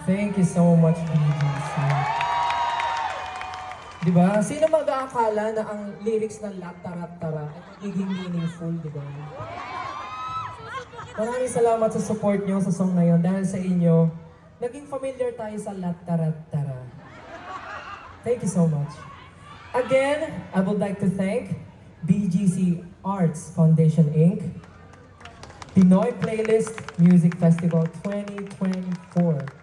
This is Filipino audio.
Thank you so much, BGC. Diba? Sino mag-aakala na ang lyrics ng Latara-tara ay magiging meaningful, diba? Maraming salamat sa support nyo sa song na yun. Dahil sa inyo, naging familiar tayo sa Latara-tara. Thank you so much. Again, I would like to thank BGC Arts Foundation Inc., Pinoy Playlist Music Festival 2024.